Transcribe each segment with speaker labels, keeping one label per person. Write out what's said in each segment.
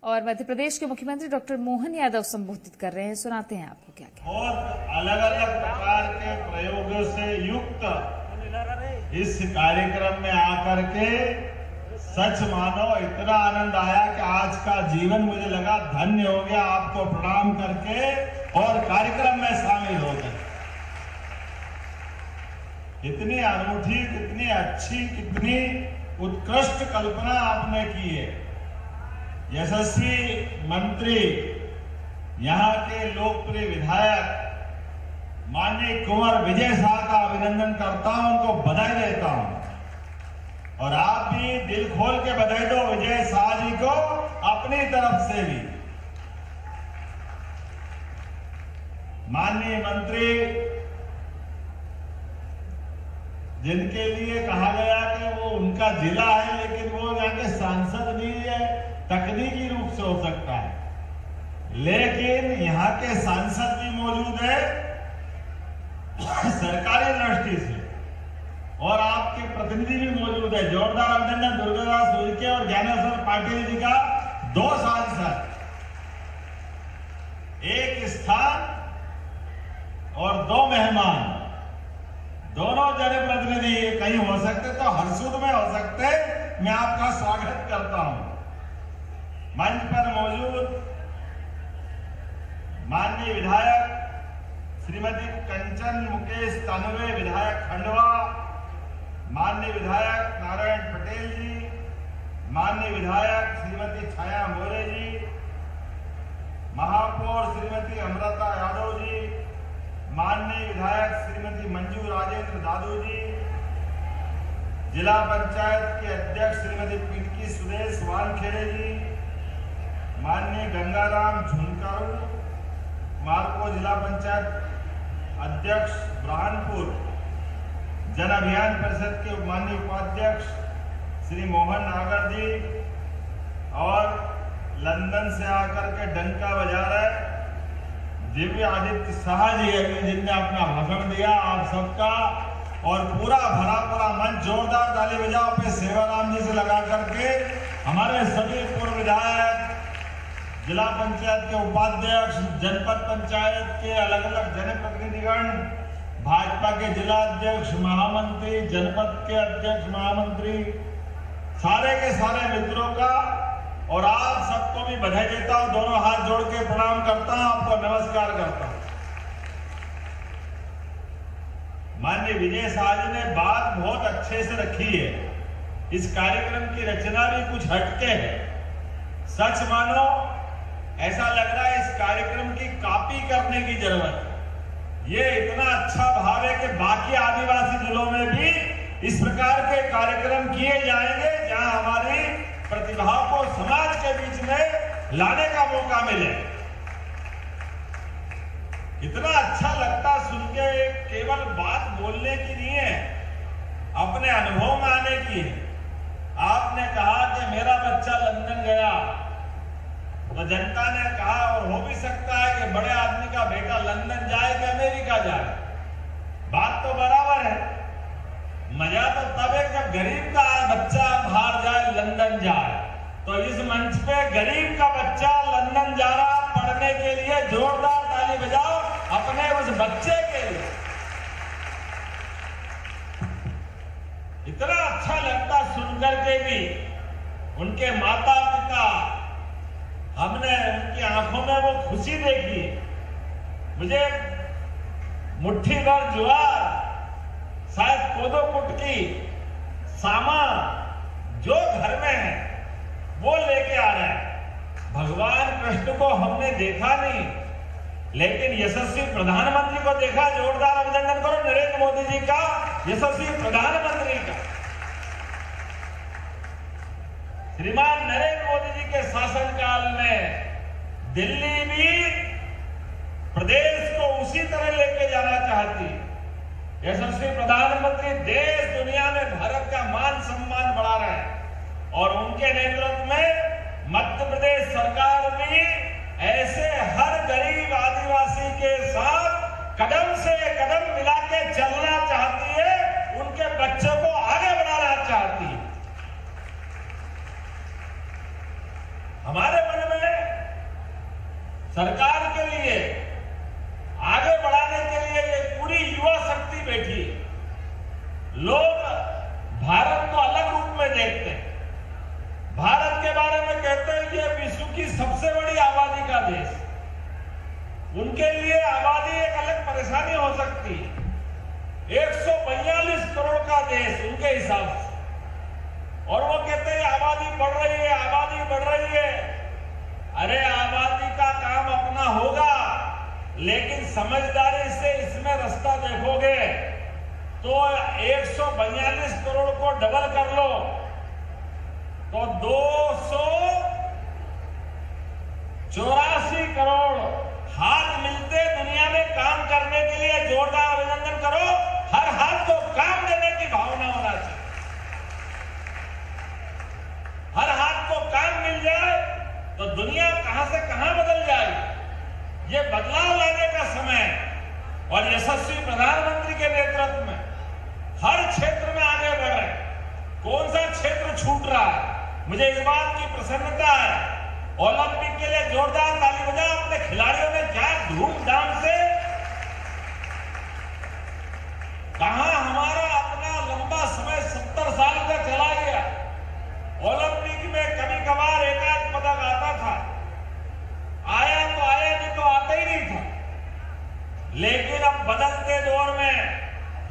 Speaker 1: और मध्य प्रदेश के मुख्यमंत्री डॉक्टर मोहन यादव संबोधित कर रहे हैं, सुनाते हैं आपको क्या क्या।
Speaker 2: और अलग अलग प्रकार के प्रयोगों से युक्त इस कार्यक्रम में आकर के सच मानो इतना आनंद आया कि आज का जीवन मुझे लगा धन्य हो गया आपको प्रणाम करके और कार्यक्रम में शामिल हो गए। कितनी अनूठी, कितनी अच्छी, कितनी उत्कृष्ट कल्पना आपने की है। यशस्वी मंत्री, यहाँ के लोकप्रिय विधायक माननीय कुंवर विजय शाह का अभिनंदन करता हूं, उनको बधाई देता हूं। और आप भी दिल खोल के बधाई दो विजय शाह जी को अपनी तरफ से भी। माननीय मंत्री, जिनके लिए कहा गया कि वो उनका जिला है लेकिन वो यहाँ के सांसद नहीं है, तकनीकी रूप से हो सकता है, लेकिन यहाँ के सांसद भी मौजूद है सरकारी दृष्टि से, और आपके प्रतिनिधि भी मौजूद है। जोरदार अभिनंदन दुर्गादास उइके और ज्ञानेश्वर पाटिल जी का, 2 सांसद, एक स्थान और 2 मेहमान, दोनों जनप्रतिनिधि कहीं हो सकते तो हरसुद में हो सकते। मैं आपका स्वागत करता हूं। मंच पर मौजूद माननीय विधायक श्रीमती कंचन मुकेश तानवे, विधायक खंडवा, माननीय विधायक नारायण पटेल जी, माननीय विधायक श्रीमती छाया मोरे जी, महापौर श्रीमती अमृता यादव जी, माननीय विधायक श्रीमती मंजू राजेंद्र दादू जी, जिला पंचायत के अध्यक्ष श्रीमती पिंकी सुरेश वानखेड़े जी, माननीय गंगाराम झुनकारू, मालको जिला पंचायत अध्यक्ष ब्रहानपुर, जन अभियान परिषद के माननीय उपाध्यक्ष श्री मोहन नागर जी, और लंदन से आकर के डंका बजा रहे दिव्य आदित्य शाह जी है, जिनने अपना भाषण दिया आप सबका, और पूरा भरा पूरा मंच जोरदार ताली बजाओ पे सेवाराम जी से लगा करके। हमारे सभी पूर्व विधायक, जिला पंचायत के उपाध्यक्ष, जनपद पंचायत के अलग अलग जनप्रतिनिधिगण, भाजपा के जिला अध्यक्ष, महामंत्री, जनपद के अध्यक्ष, महामंत्री, सारे के सारे मित्रों का और आप सबको भी बधाई देता हूं। दोनों हाथ जोड़ के प्रणाम करता हूं, आपको नमस्कार करता हूं। माननीय विजय शाह जी ने बात बहुत अच्छे से रखी है। इस कार्यक्रम की रचना भी कुछ हटके है। सच मानो ऐसा लग रहा है इस कार्यक्रम की कॉपी करने की जरूरत है। ये इतना अच्छा भाव है कि बाकी आदिवासी जिलों में भी इस प्रकार के कार्यक्रम किए जाएंगे जहां हमारी प्रतिभा को समाज के बीच में लाने का मौका मिले। इतना अच्छा लगता सुन के, केवल बात बोलने की नहीं है, अपने अनुभव में आने की है। आपने कहा कि मेरा बच्चा लंदन गया, तो जनता ने कहा और हो भी सकता है कि बड़े आदमी का बेटा लंदन जाए कि अमेरिका जाए, बात तो बराबर है। मजा तो तब है जब गरीब का बच्चा बाहर जाए, लंदन जाए। तो इस मंच पे गरीब का बच्चा लंदन जा रहा पढ़ने के लिए, जोरदार ताली बजाओ अपने उस बच्चे के लिए। इतना अच्छा लगता सुनकर के भी। उनके माता पिता, हमने उनकी आंखों में वो खुशी देखी। मुझे मुट्ठी भर ज्वार, शायद कोदो कुटकी, सामान जो घर में है वो लेके आ रहा है। भगवान कृष्ण को हमने देखा नहीं, लेकिन यशस्वी प्रधानमंत्री को देखा। जोरदार अभिनंदन करो नरेंद्र मोदी जी का, यशस्वी प्रधानमंत्री का। श्रीमान नरेंद्र मोदी जी के शासनकाल में दिल्ली भी प्रदेश को उसी तरह लेके जाना चाहती। यशस्वी प्रधानमंत्री देश दुनिया में भारत का मान सम्मान बढ़ा रहे हैं, और उनके नेतृत्व में मध्य प्रदेश सरकार भी ऐसे हर गरीब आदिवासी के साथ कदम से कदम मिला के चलना चाहती है, उनके बच्चों को आगे बढ़ाना चाहती है। हमारे मन में
Speaker 3: सरकार के लिए आगे बढ़ाने के लिए ये पूरी युवा शक्ति बैठी है। लोग भारत को अलग रूप में देखते हैं। भारत के बारे में कहते हैं कि ये विश्व की सबसे बड़ी आबादी का देश। उनके लिए आबादी एक अलग परेशानी हो सकती है। 142 करोड़ का देश उनके हिसाब से, और वो कहते हैं आबादी बढ़ रही है, आबादी बढ़ रही है। अरे आबादी का काम अपना होगा, लेकिन समझदारी से इसमें रास्ता देखोगे तो 142 करोड़ को डबल कर लो तो 284 करोड़ हाथ मिलते दुनिया में काम करने के लिए जोरदार अभिनंदन करो। हर हाथ को काम देने की भावना होना चाहिए। हर हाथ को काम मिल जाए तो दुनिया कहां से कहां बदल जाएगी। ये बदलाव लाने का समय है और यशस्वी प्रधानमंत्री के नेतृत्व में हर क्षेत्र में आगे बढ़ रहे हैं। कौन सा क्षेत्र छूट रहा है? मुझे इस बात की प्रसन्नता है। ओलंपिक के लिए जोरदार ताली बजाओ। अपने खिलाड़ियों ने क्या धूमधाम से, कहां हमारा अपना लंबा समय 70 साल का चला गया। ओलंपिक में कभी कभार एक आध पदक आता था, आया तो आया, नहीं तो आता ही नहीं था। लेकिन अब बदलते दौर में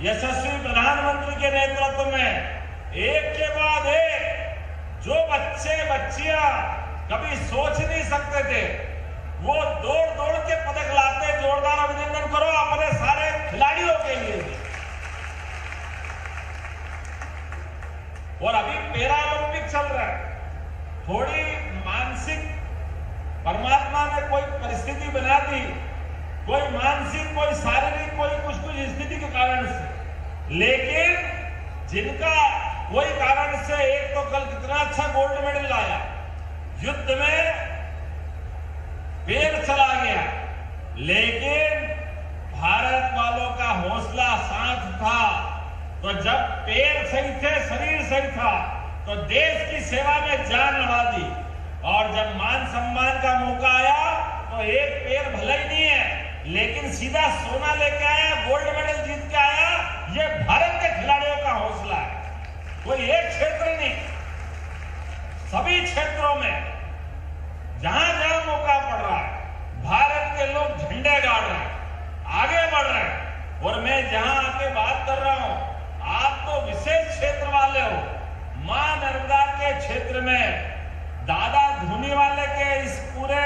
Speaker 3: यशस्वी प्रधानमंत्री के नेतृत्व में एक के बाद एक जो बच्चे बच्चियां कभी सोच नहीं सकते थे, वो दौड़ दौड़ के पदक लाते। जोरदार अभिनंदन करो अपने सारे खिलाड़ियों के लिए। और अभी पैरा ओलंपिक चल रहा है। थोड़ी मानसिक परमात्मा ने कोई परिस्थिति बना दी, कोई मानसिक, कोई शारीरिक, कोई कुछ स्थिति के कारण से, लेकिन जिनका कोई कारण से, एक तो कल कितना अच्छा गोल्ड मेडल लाया, युद्ध में पैर चला गया, लेकिन भारत वालों का हौसला साथ था। तो जब पैर सही थे, शरीर सही था, तो देश की सेवा में जान लगा दी। और जब मान सम्मान का मौका आया तो एक पैर भले ही नहीं है, लेकिन सीधा सोना लेके आया, गोल्ड मेडल जीत के आया। ये भारत के खिलाड़ियों का हौसला है। कोई एक क्षेत्र नहीं, सभी क्षेत्रों में जहां जहां मौका पड़ रहा है, भारत के लोग झंडे गाड़ रहे हैं, आगे बढ़ रहे हैं। और मैं जहां आके बात कर रहा हूं, आप तो विशेष क्षेत्र वाले हो। मां नर्मदा के क्षेत्र में, दादा धूनी वाले के इस पूरे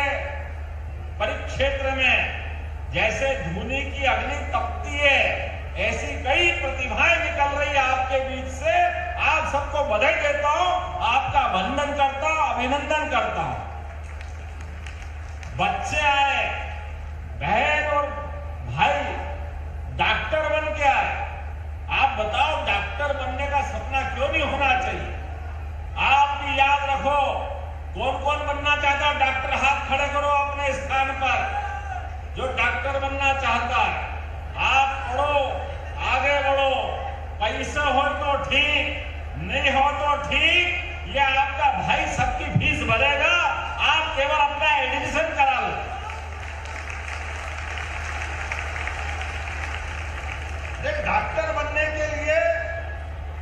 Speaker 3: परिक्षेत्र में जैसे धूनी की अग्नि तपती है, ऐसी कई प्रतिभाएं निकल रही है आपके बीच से। आप सबको बधाई देता हूं, आपका वंदन करता हूं, अभिनंदन करता हूं। बच्चे आए, बहन और भाई डॉक्टर बन के आए। आप बताओ, डॉक्टर बनने का सपना क्यों नहीं होना चाहिए? आप भी याद रखो, कौन कौन बनना चाहता है? डॉक्टर हाथ खड़े करो अपने स्थान पर, जो डॉक्टर बनना चाहता है। आप पढ़ो, आगे बढ़ो, पैसा हो तो ठीक, नहीं हो तो ठीक, ये आपका भाई सबकी फीस भरेगा, आप केवल अपना एडमिशन करा लो। डॉक्टर बनने के लिए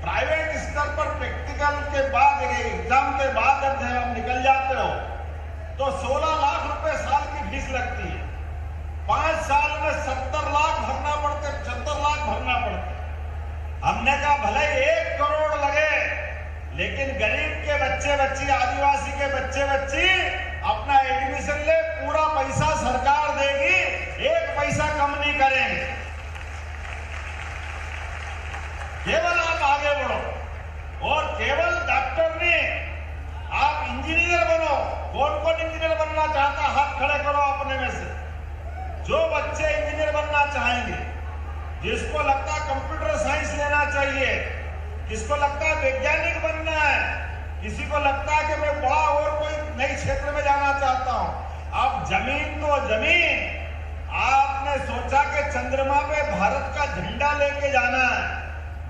Speaker 3: प्राइवेट स्तर पर प्रैक्टिकल के बाद, एग्जाम के बाद जब आप निकल जाते हो तो 16 लाख रुपए साल की फीस लगती है। 5 साल में 70 लाख भरना पड़ते, 75 लाख भरना पड़ते। हमने कहा भले 1 करोड़ लगे, लेकिन गरीब के बच्चे बच्ची, आदिवासी के बच्चे बच्ची अपना एडमिशन ले, पूरा पैसा सरकार देगी, 1 पैसा कम नहीं करेंगे। केवल आप आगे बढ़ो, और केवल डॉक्टर नहीं, आप इंजीनियर बनो। कौन कौन इंजीनियर बनना चाहता? हाथ खड़े करो अपने में से। जो बच्चे इंजीनियर बनना चाहेंगे, जिसको लगता है कंप्यूटर साइंस लेना चाहिए, किसको लगता है वैज्ञानिक बनना है, किसी को लगता है कि मैं बड़ा और कोई नए क्षेत्र में जाना चाहता हूं। अब जमीन तो जमीन, आपने सोचा कि चंद्रमा पे भारत का झंडा लेके जाना है,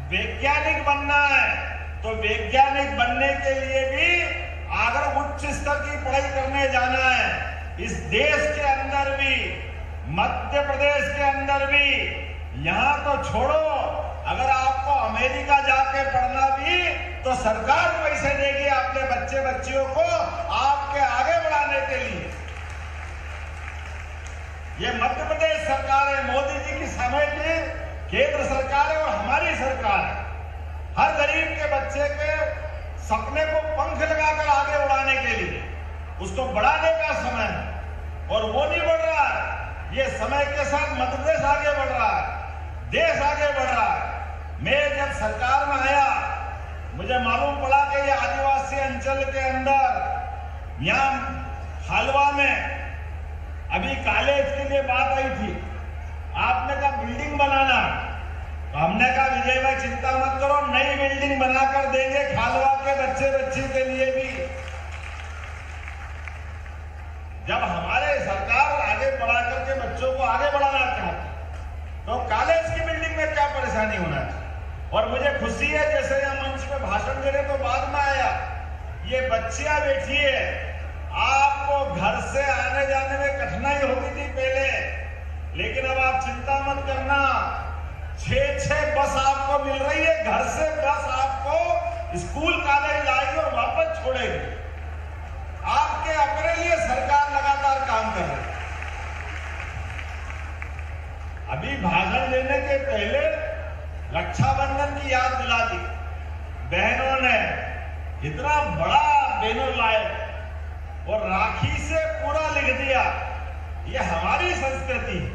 Speaker 3: वैज्ञानिक बनना है, तो वैज्ञानिक बनने के लिए भी अगर उच्च स्तर की पढ़ाई करने जाना है, इस देश के अंदर
Speaker 2: भी, मध्य प्रदेश के अंदर भी, यहां तो छोड़ो, अगर आपको अमेरिका जाके पढ़ना भी तो सरकार पैसे देगी अपने बच्चे बच्चियों को आपके आगे बढ़ाने के लिए। ये मध्य प्रदेश सरकार है, मोदी जी की समय की केंद्र सरकार है और हमारी सरकार है। हर गरीब के बच्चे के सपने को पंख लगाकर आगे उड़ाने के लिए उसको बढ़ाने का समय है और वो नहीं बढ़ रहा है। ये समय के साथ मध्य प्रदेश आगे बढ़ रहा है, देश आगे बढ़ रहा है। मैं जब सरकार में आया मुझे मालूम पड़ा कि ये आदिवासी अंचल के अंदर यहाँ हालवा में अभी कॉलेज के लिए बात आई थी, आपने कहा बिल्डिंग बनाना, तो हमने कहा विजय भाई चिंता मत करो, नई बिल्डिंग बनाकर देंगे खालवा के बच्चे बच्ची के लिए भी। जब हमारे सरकार आगे बढ़ा करके बच्चों को आगे बढ़ाना चाहती तो कॉलेज की बिल्डिंग में क्या परेशानी होना चाहिए। और मुझे खुशी है, जैसे यह मंच पे भाषण देने तो बाद में आया, ये बच्चियां बैठी है, आपको घर से आने जाने में कठिनाई होती थी पहले, लेकिन अब आप चिंता मत करना, 6 बस आपको मिल रही है, घर से बस आपको स्कूल कॉलेज लाएगी और वापस छोड़ेगी। आपके अपने लिए सरकार लगातार काम कर रही है। अभी भाषण देने के पहले रक्षाबंधन की याद दिला दी, बहनों ने इतना बड़ा बैनर लाए और राखी से पूरा लिख दिया, ये हमारी संस्कृति है,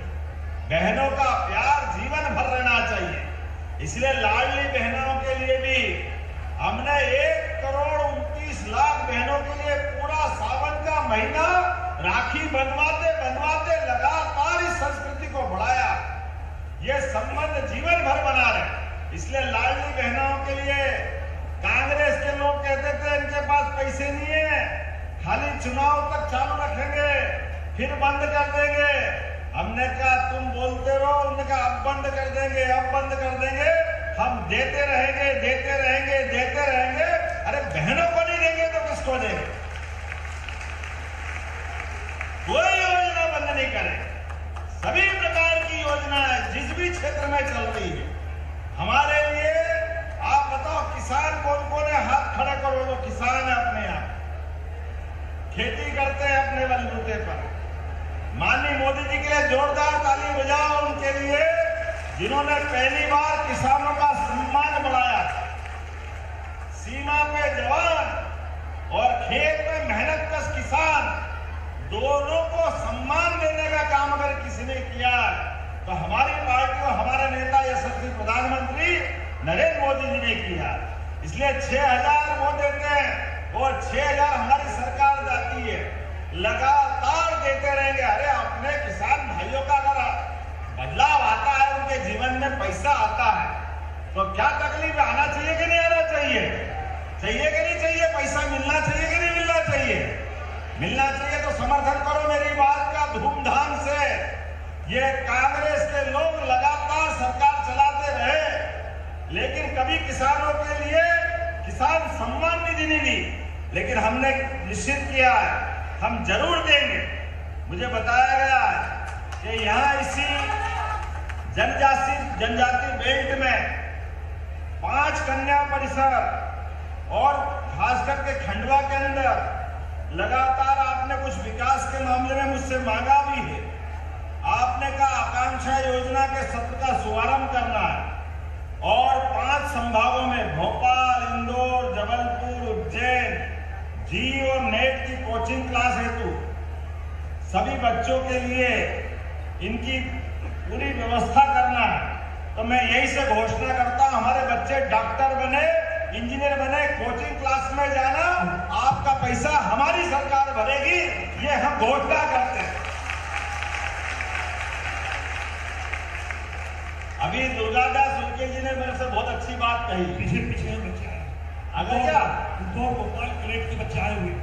Speaker 2: बहनों का प्यार जीवन भर रहना चाहिए। इसलिए लाडली बहनों के लिए भी हमने 1,29,00,000 बहनों के लिए पूरा सावन का महीना राखी बनवाते बनवाते लगातार इस संस्कृति को बढ़ाया। ये संबंध जीवन भर बना रहे। इसलिए लाडली बहनों के लिए कांग्रेस के लोग कहते थे इनके पास पैसे नहीं है, खाली चुनाव तक चालू रखेंगे फिर बंद कर देंगे। हमने कहा तुम बोलते रहो, उन्होंने कहा अब बंद कर देंगे, अब बंद कर देंगे, हम देते रहेंगे देते रहेंगे देते रहेंगे। अरे बहनों को नहीं देंगे तो किसको देंगे? कोई योजना बंद नहीं करेंगे। सभी प्रकार की योजनाएं जिस भी क्षेत्र में चल रही है हमारे लिए। आप बताओ किसान कौन कौन है, हाथ खड़ा करो। जो किसान है अपने यहाँ खेती करते हैं अपने बलबूते पर, माननीय मोदी जी के लिए जोरदार ताली बजाओ उनके लिए, जिन्होंने पहली बार किसानों का सम्मान बढ़ाया। सीमा पे जवान और खेत में मेहनतकश किसान दोनों को सम्मान देने का काम अगर किसी ने किया तो हमारी पार्टी और हमारे नेता यशस्वी प्रधानमंत्री नरेंद्र मोदी जी ने किया। इसलिए 6,000 वो देते हैं और 6,000 हमारी सरकार जाती है, लगातार देते रहेंगे। अरे अपने किसान भाइयों का अगर बदलाव आता है, उनके जीवन में पैसा आता है, तो क्या तकलीफ आना चाहिए कि नहीं आना चाहिए? चाहिए कि नहीं चाहिए? पैसा मिलना चाहिए कि नहीं मिलना चाहिए? मिलना चाहिए। तो समर्थन करो मेरी बात का धूमधाम से। ये कांग्रेस के लोग लगातार सरकार चलाते रहे, लेकिन कभी किसानों के लिए किसान सम्मान निधि नहीं दी, लेकिन हमने निश्चित किया है हम जरूर देंगे। मुझे बताया गया है कि यहाँ इसी जनजाति बेल्ट में 5 कन्या परिसर और खास करके खंडवा के अंदर लगातार आपने कुछ विकास के मामले में मुझसे मांगा भी है। आपने कहा आकांक्षा योजना के सत्र का शुभारंभ करना है और 5 संभागों में भोपाल, इंदौर, जबलपुर, उज्जैन जी और नेट की कोचिंग क्लास हेतु सभी बच्चों के लिए इनकी पूरी व्यवस्था करना है। तो मैं यही से घोषणा करता हूं, हमारे बच्चे डॉक्टर बने, इंजीनियर बने, कोचिंग क्लास में जाना, आपका पैसा हमारी सरकार भरेगी, ये हम घोषणा करते हैं। अभी दुर्गादास उनके जी ने मेरे से बहुत अच्छी बात कही।
Speaker 4: पीछे बच्चे आए,
Speaker 2: अगर क्या
Speaker 4: इंदौर भोपाल कलेक्ट के बच्चे आए हुए,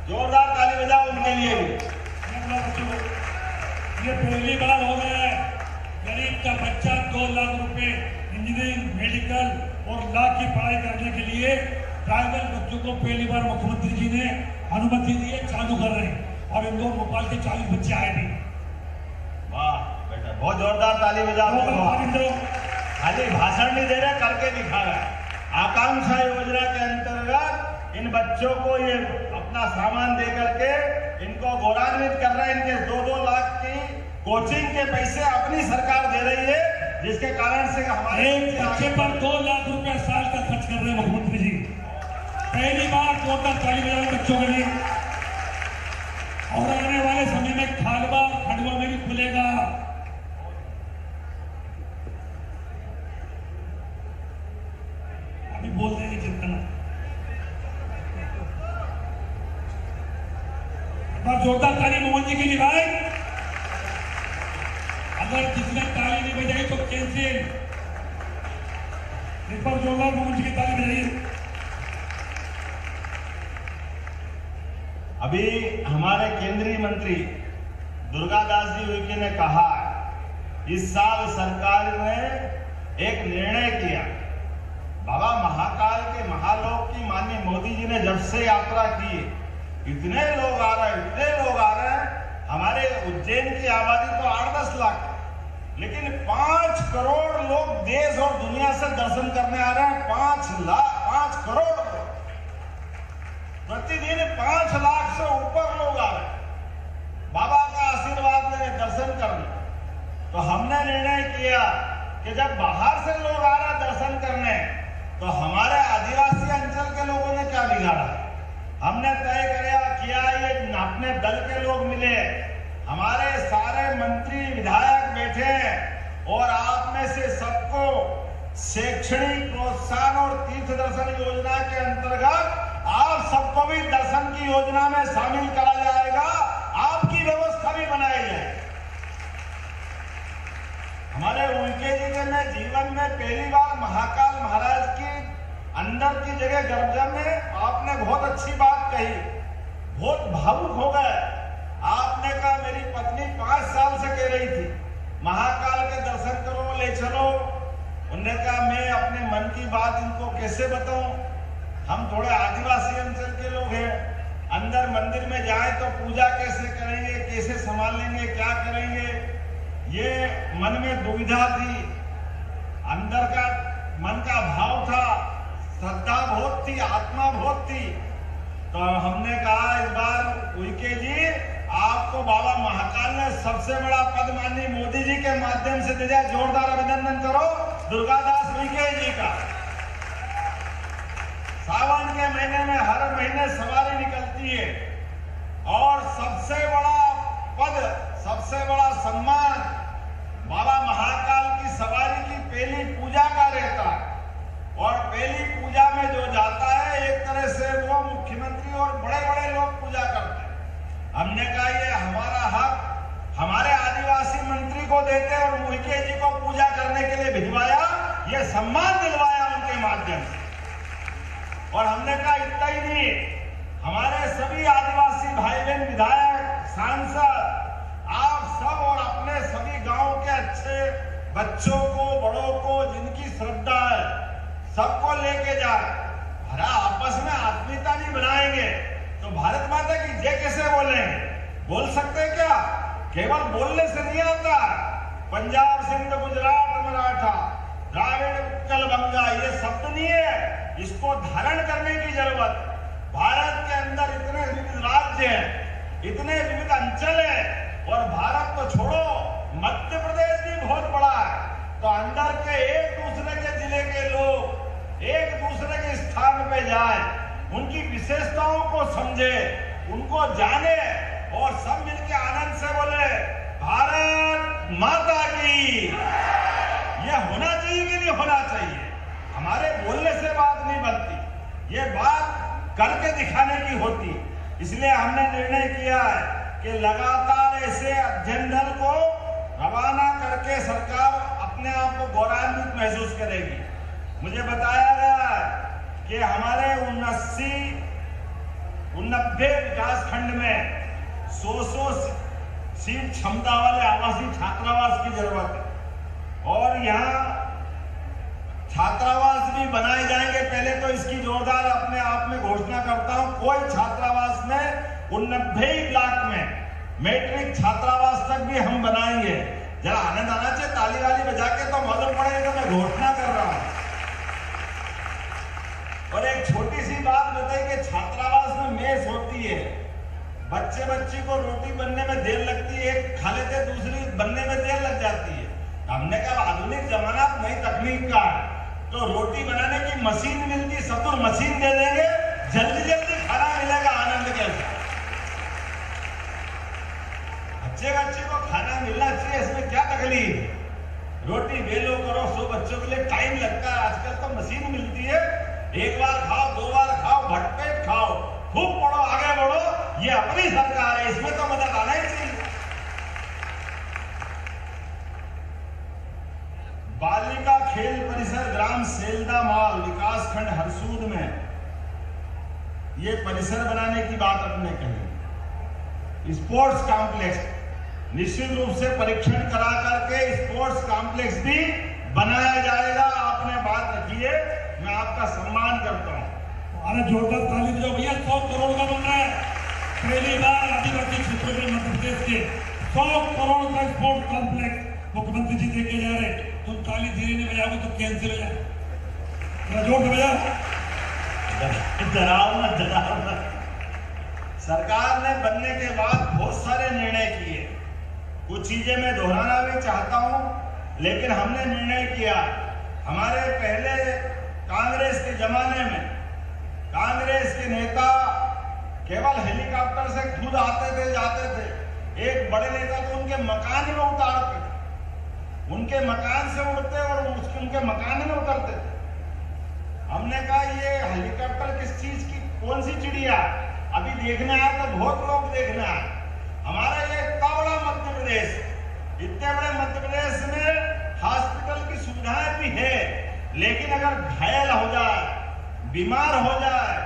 Speaker 2: जोरदार ताली बजाओ उनके लिए भी।
Speaker 4: ये पहली बार हो रहा है गरीब का बच्चा 2 लाख रुपए इंजीनियरिंग, मेडिकल और लॉ की पढ़ाई करने के लिए ट्राइबल बच्चों को पहली बार मुख्यमंत्री जी ने अनुमति दी है, चालू कर रहे हैं। और इंदौर भोपाल के 40 बच्चे आए भी।
Speaker 2: बहुत जोरदार ताली बजा दो।
Speaker 4: दो।
Speaker 2: खाली भाषण नहीं दे रहे, करके दिखा रहा है। आकांक्षा योजना के अंतर्गत इन बच्चों को ये अपना सामान दे करके इनको गौरवान्वित कर रहे हैं। इनके 2-2 लाख की कोचिंग के पैसे अपनी सरकार दे रही है, जिसके कारण से हमारे
Speaker 4: एक बच्चे पर 2 लाख रुपया साल का खर्च कर रहे हैं मुख्यमंत्री जी। पहली बार जोरदार ताली बजाएं बच्चों के लिए। और आने वाले समय में खालवा खंडवा में भी खुलेगा। अभी बोल देंगे चिंता ना। एक बार जोरदार ताली मोहन जी की भाई। अगर जिसने ताली नहीं बजाई तो कैंसिल। एक बार जोरदार मोहन जी की ताली बजाइए।
Speaker 2: अभी हमारे केंद्रीय मंत्री दुर्गादास जी उइके ने कहा, इस साल सरकार ने एक निर्णय किया। बाबा महाकाल के महालोक की माननीय मोदी जी ने जब से यात्रा की, इतने लोग आ रहे हैं, इतने लोग आ रहे हैं। हमारे उज्जैन की आबादी तो 8-10 लाख, लेकिन 5 करोड़ लोग देश और दुनिया से दर्शन करने आ रहे हैं। 5 करोड़ प्रतिदिन 5 लाख से ऊपर लोग आ रहे हैं बाबा का आशीर्वाद लेने, दर्शन करने। तो हमने निर्णय किया कि जब बाहर से लोग आ रहे हैं दर्शन करने, तो हमारे आदिवासी अंचल के लोगों ने क्या बिगाड़ा। हमने तय किया, ये अपने दल के लोग मिले, हमारे सारे मंत्री विधायक बैठे और आप में से सबको शैक्षणिक प्रोत्साहन और तीर्थ दर्शन योजना के अंतर्गत आप सबको भी दर्शन की योजना में शामिल करा जाएगा। आपकी व्यवस्था भी बनाई जाए। हमारे उइके जी ने जीवन में पहली बार महाकाल महाराज की अंदर की जगह गर्जा में आपने बहुत अच्छी बात कही, बहुत भावुक हो गए। आपने कहा, मेरी पत्नी 5 साल से कह रही थी महाकाल के दर्शन करो, ले चलो। उन्होंने कहा, मैं अपने मन की बात इनको कैसे बताऊं। हम थोड़े आदिवासी अंचल के लोग हैं, अंदर मंदिर में जाए तो पूजा कैसे करेंगे, कैसे संभालेंगे, क्या करेंगे, ये मन में दुविधा थी। अंदर का मन का भाव था, श्रद्धा बहुत थी, आत्मा बहुत थी। तो हमने कहा, इस बार उइके जी आपको बाबा महाकाल ने सबसे बड़ा पद माननीय मोदी जी के माध्यम से दिया। जोरदार अभिनंदन करो दुर्गादास उइके जी का। सावन के महीने में हर महीने सवारी निकलती है और सबसे बड़ा पद, सबसे बड़ा सम्मान बाबा महाकाल की सवारी की पहली पूजा का रहता है। और पहली पूजा में जो जाता है, एक तरह से वो मुख्यमंत्री और बड़े-बड़े लोग पूजा करते हैं। हमने कहा, ये हमारा हक हमारे आदिवासी मंत्री को देते और उइके जी को पूजा करने के लिए भिजवाया, ये सम्मान दिलवाया उनके माध्यम से। और हमने कहा, इतना ही नहीं, हमारे सभी आदिवासी भाई बहन, विधायक, सांसद, आप सब और अपने सभी गांव के अच्छे बच्चों को, बड़ों को, जिनकी श्रद्धा है, सबको लेके जाए। अरे आपस में आत्मीयता नहीं बनाएंगे तो भारत माता की जय कैसे बोलेंगे। बोल सकते हैं क्या? केवल बोलने से नहीं आता। पंजाब, सिंध, गुजरात, मराठा, द्राविड़, उत्कल, बंगा, ये शब्द नहीं है, इसको धारण करने की जरूरत। भारत के अंदर इतने विविध राज्य हैं, इतने विविध अंचल हैं, और भारत को छोड़ो, मध्य प्रदेश भी बहुत बड़ा है। तो अंदर के एक दूसरे के जिले के लोग एक दूसरे के स्थान पे जाए, उनकी विशेषताओं को समझे, उनको जाने और सब मिलकर आनंद से बोले भारत माता की। ये होना चाहिए कि नहीं होना चाहिए? हमारे बोलने से बात नहीं बनती, ये बात करके दिखाने की होती। इसलिए हमने निर्णय किया है कि लगातार ऐसे अध्ययन दल को रवाना करके सरकार अपने आप को गौरवान्वित महसूस करेगी। मुझे बताया गया है कि हमारे 89 विकास खंड में 100 सीट क्षमता वाले आवासीय छात्रावास की जरूरत है और यहाँ छात्रावास भी बनाए जाएंगे। पहले तो इसकी जोरदार अपने आप में घोषणा करता हूं, कोई छात्रावास में 89 ब्लॉक में मैट्रिक छात्रावास तक भी हम बनाएंगे। जरा आनंद आना चाहिए, ताली वाली बजा के तो मालूम पड़ेगा कि मैं घोषणा कर रहा हूं। और एक छोटी सी बात बताई कि छात्रावास में मेस होती है, बच्ची को रोटी बनने में देर लगती है, एक खा लेते दूसरी बनने में देर लग जाती है। हमने कहा आधुनिक जमाना नई तकनीक का है, तो रोटी बनाने की मशीन मिलती, सतुर मशीन दे देंगे, जल्दी जल्दी खाना मिलेगा आनंद के साथ। बच्चे को खाना मिलना चाहिए, इसमें क्या तकलीफ है? रोटी बेलो करो, 100 बच्चों के लिए टाइम लगता है, आजकल तो मशीन मिलती है, एक बार खाओ, 2 बार खाओ, भटपेट खाओ, खूब पढ़ो, आगे बढ़ो। ये अपनी सरकार है, इसमें तो मदद आना ही चाहिए। बालिका खेल परिसर ग्राम सेल्दा माल विकासखंड हरसूद में ये परिसर बनाने की बात अपने कही। स्पोर्ट्स कॉम्प्लेक्स निश्चित रूप से परीक्षण करा करके स्पोर्ट्स कॉम्प्लेक्स भी बनाया जाएगा। आपने बात रखी है, मैं आपका सम्मान करता हूं।
Speaker 4: अरे जोरदार ताली बजाओ भैया। 100 करोड़ का बन रहा है, पहली बार आदिवासी क्षेत्रों में मध्य प्रदेश के 100 करोड़ का स्पोर्ट्स कॉम्प्लेक्स मुख्यमंत्री जी देके जा रहे। तुम ताली धीरे नहीं बजाओगे तो कैंसिल हो जाए, जोर से बजाओ।
Speaker 2: डराओ ना। सरकार ने बनने के बाद बहुत सारे निर्णय किए, कुछ चीजें मैं दोहराना भी चाहता हूं, लेकिन हमने निर्णय किया। हमारे पहले कांग्रेस के जमाने में कांग्रेस के नेता केवल हेलीकॉप्टर से खुद आते थे जाते थे। एक बड़े नेता तो उनके मकान में उतारते थे, उनके मकान से उड़ते और उनके मकान में उतरते थे। हमने कहा ये हेलीकॉप्टर किस चीज की, कौन सी चिड़िया अभी देखने आया तो बहुत लोग देखने आए। हमारा ये इतना बड़ा मध्य प्रदेश, इतने बड़े मध्य प्रदेश में हॉस्पिटल की सुविधाएं भी है, लेकिन अगर घायल हो जाए, बीमार हो जाए,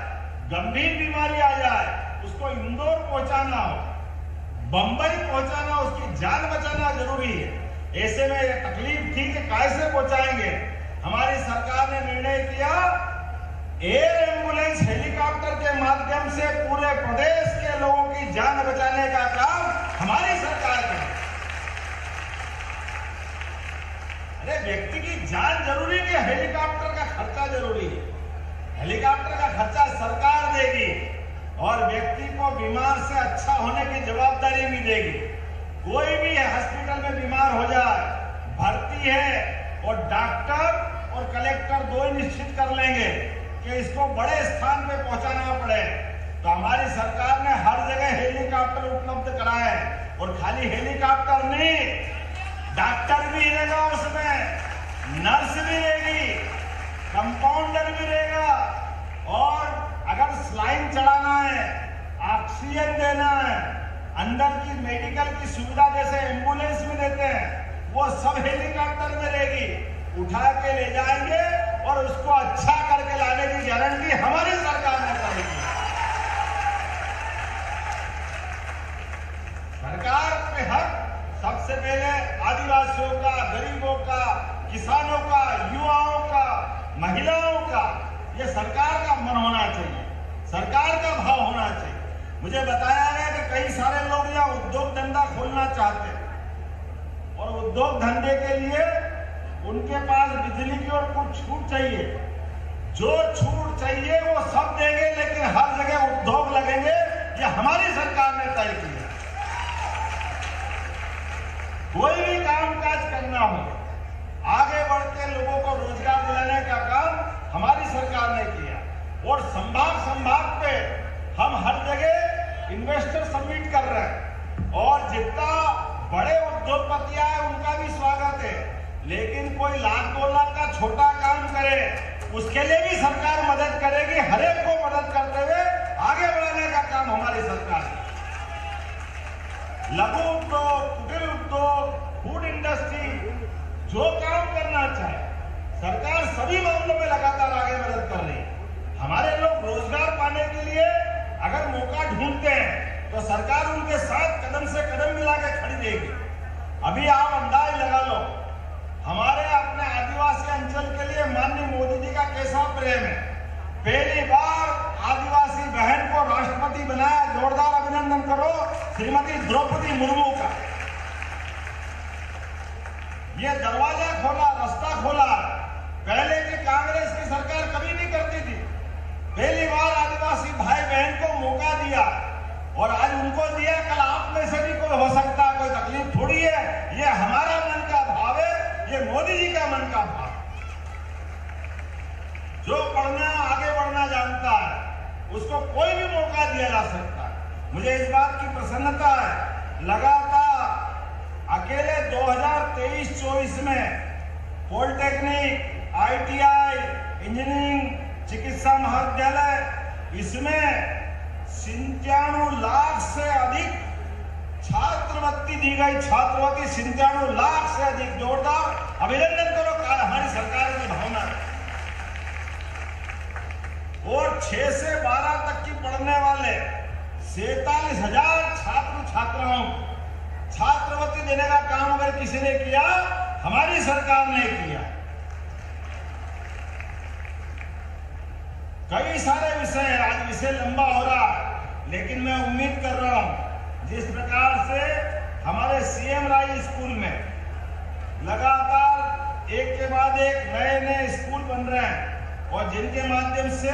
Speaker 2: गंभीर बीमारी आ जाए, उसको इंदौर पहुंचाना हो, बंबई पहुंचाना, उसकी जान बचाना जरूरी है। ऐसे में ये तकलीफ थी कि कैसे पहुंचाएंगे। हमारी सरकार ने निर्णय किया एयर एम्बुलेंस हेलीकॉप्टर के माध्यम से पूरे प्रदेश के लोगों की जान बचाने का काम हमारी सरकार करे। अरे व्यक्ति की जान जरूरी है, हेलीकॉप्टर का खर्चा जरूरी है। हेलीकॉप्टर का खर्चा सरकार देगी और व्यक्ति को बीमार से अच्छा होने की जवाबदारी भी देगी। कोई भी हॉस्पिटल में बीमार हो जाए, भर्ती है, और डॉक्टर और कलेक्टर दो ही निश्चित कर लेंगे कि इसको बड़े स्थान पे पहुंचाना पड़े, तो हमारी सरकार ने हर जगह हेलीकॉप्टर उपलब्ध कराए। और खाली हेलीकॉप्टर नहीं, डॉक्टर भी रहेगा उसमें, नर्स भी रहेगी, कंपाउंडर भी रहेगा, और अगर स्लाइन चढ़ाना है, ऑक्सीजन देना है, अंदर की मेडिकल की सुविधा जैसे एम्बुलेंस में देते हैं, वो सब हेलीकॉप्टर में रहेगी। उठा के ले जाएंगे और उसको अच्छा करके लाने की गारंटी हमारी सरकार ने करेगी। सरकार पे हक सबसे पहले आदिवासियों का, गरीबों का, किसानों का, युवाओं का, महिलाओं का, ये सरकार का मन होना चाहिए, सरकार का भाव होना चाहिए। मुझे बताया गया कि कई सारे लोग यहाँ उद्योग धंधा खोलना चाहते हैं, और उद्योग धंधे के लिए उनके पास बिजली की और कुछ छूट चाहिए। जो छूट चाहिए वो सब देंगे, लेकिन हर जगह उद्योग लगेंगे, ये हमारी सरकार ने तय किया। कोई भी कामकाज करना हो, आगे बढ़ के लोगों को रोजगार दिलाने का काम हमारी सरकार ने किया। और संभाग पे हम हर जगह इन्वेस्टर समिट कर रहे हैं, और जितना बड़े उद्योगपति आए उनका भी स्वागत है, लेकिन कोई 1 लाख 2 लाख का छोटा काम करे उसके लिए भी सरकार मदद करेगी। हर एक को मदद करते हुए आगे बढ़ाने का काम हमारी सरकार है। लघु उद्योग, कुटीर उद्योग, फूड इंडस्ट्री, जो काम करना चाहे सरकार सभी मामलों में लगातार आगे मदद कर रही है। हमारे लोग रोजगार पाने के लिए अगर मौका ढूंढते हैं तो सरकार उनके साथ कदम से कदम मिला के खड़ी देगी। अभी आप अंदाज लगा लो, हमारे अपने आदिवासी अंचल के लिए माननीय मोदी जी का कैसा प्रेम है। पहली बार आदिवासी बहन को राष्ट्रपति बनाया, जोरदार अभिनंदन करो श्रीमती द्रौपदी मुर्मू का। ये दरवाजा खोला, रास्ता खोला। पहले की कांग्रेस की सरकार कभी नहीं करती थी। पहली बार आदिवासी भाई बहन को मौका दिया और आज उनको दिया। कल आप में से भी कोई हो सकता है, कोई तकलीफ थोड़ी है। ये हमारा मन का भाव है, ये मोदी जी का मन का भाव। जो पढ़ना आगे बढ़ना जानता है उसको कोई भी मौका दिया जा सकता है। मुझे इस बात की प्रसन्नता है, लगातार अकेले 2023-24 में पॉलिटेक्निक, ITI, इंजीनियरिंग, चिकित्सा महाविद्यालय, इसमें 97 लाख से अधिक छात्रवृत्ति दी गई। छात्रवृत्ति 97 लाख से अधिक। जोरदार अभिनंदन करो हमारी सरकार की भावना। और 6 से 12 तक की पढ़ने वाले 47,000 छात्र छात्राओं छात्रवृत्ति देने का काम अगर किसी ने किया, हमारी सरकार ने किया। कई सारे विषय हैं, आज विषय लंबा हो रहा है, लेकिन मैं उम्मीद कर रहा हूं जिस प्रकार से हमारे CM राय स्कूल में लगातार एक के बाद एक नए नए स्कूल बन रहे हैं और जिनके माध्यम से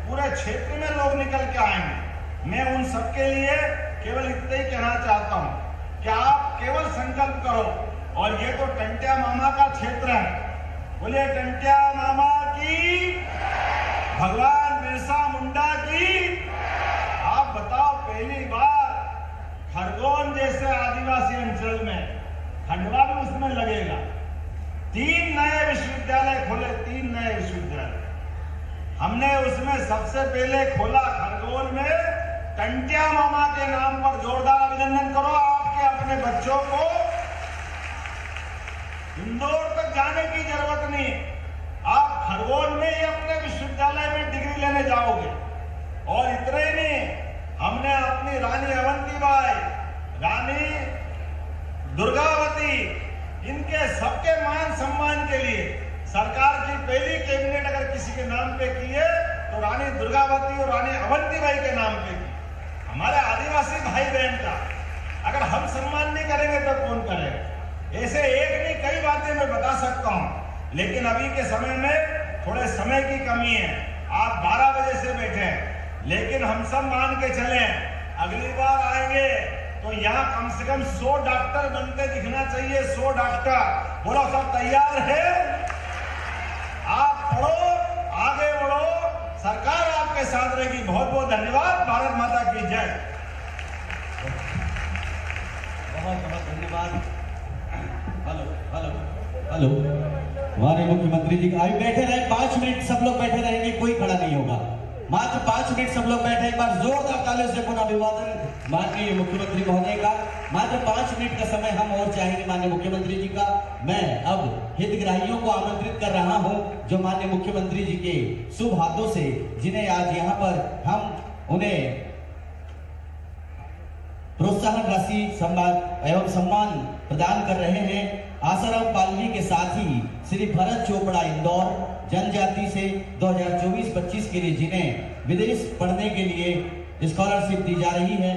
Speaker 2: पूरे क्षेत्र में लोग निकल के आएंगे, मैं उन सबके लिए केवल इतना ही कहना चाहता हूं कि आप केवल संकल्प करो। और ये तो टंट्या मामा का क्षेत्र है, बोलिए टंट्या मामा की, भगवान बिरसा मुंडा की। आप बताओ, पहली बार खरगोन जैसे आदिवासी अंचल में खंडवा भी उसमें लगेगा। 3 नए विश्वविद्यालय खोले, 3 नए विश्वविद्यालय हमने उसमें सबसे पहले खोला खरगोन में टंट्या मामा के नाम पर। जोरदार अभिनंदन करो। आपके अपने बच्चों को इंदौर तक जाने की जरूरत नहीं, आप खरगोन में ही अपने विश्वविद्यालय में डिग्री लेने जाओगे। और इतना ही नहीं, हमने अपनी रानी अवंतीबाई, रानी दुर्गावती, इनके सबके मान सम्मान के लिए सरकार की पहली कैबिनेट अगर किसी के नाम पे की है तो रानी दुर्गावती और रानी अवंतीबाई के नाम पे की। हमारे आदिवासी भाई बहन का अगर हम सम्मान नहीं करेंगे तो कौन करेगा? ऐसे एक नहीं कई बातें मैं बता सकता हूं, लेकिन अभी के समय में थोड़े समय की कमी है। आप 12 बजे से बैठे हैं, लेकिन हम सब मान के चले अगली बार आएंगे तो यहाँ कम से कम 100 डॉक्टर बनते दिखना चाहिए। 100 डॉक्टर। बोलो सब तैयार है? आप पढ़ो, आगे बढ़ो, सरकार आपके साथ रहेगी। बहुत बहुत धन्यवाद। भारत माता की जय।
Speaker 5: बहुत बहुत धन्यवाद। हेलो हेलो हेलो, हमारे मुख्यमंत्री जी अभी बैठे रहे। 5 मिनट सब लोग बैठे रहेंगे, कोई खड़ा नहीं होगा। मात्र 5 मिनट सब लोग बैठे। एक बार जोरदार तालियों से पुनः अभिवादन माननीय मुख्यमंत्री महोदय का। मात्र 5 मिनट का समय हम और चाहेंगे माननीय मुख्यमंत्री जी का। मैं अब हितग्राहियों को आमंत्रित कर रहा हूं, जो माननीय मुख्यमंत्री जी के शुभ हाथों से, जिन्हें आज यहाँ पर हम उन्हें प्रोत्साहन राशि एवं सम्मान प्रदान कर रहे हैं। आसाराम पालवी के साथ ही श्री भरत चोपड़ा इंदौर जनजाति से 2024-25 के लिए, जिन्हें विदेश पढ़ने के लिए स्कॉलरशिप दी जा रही है।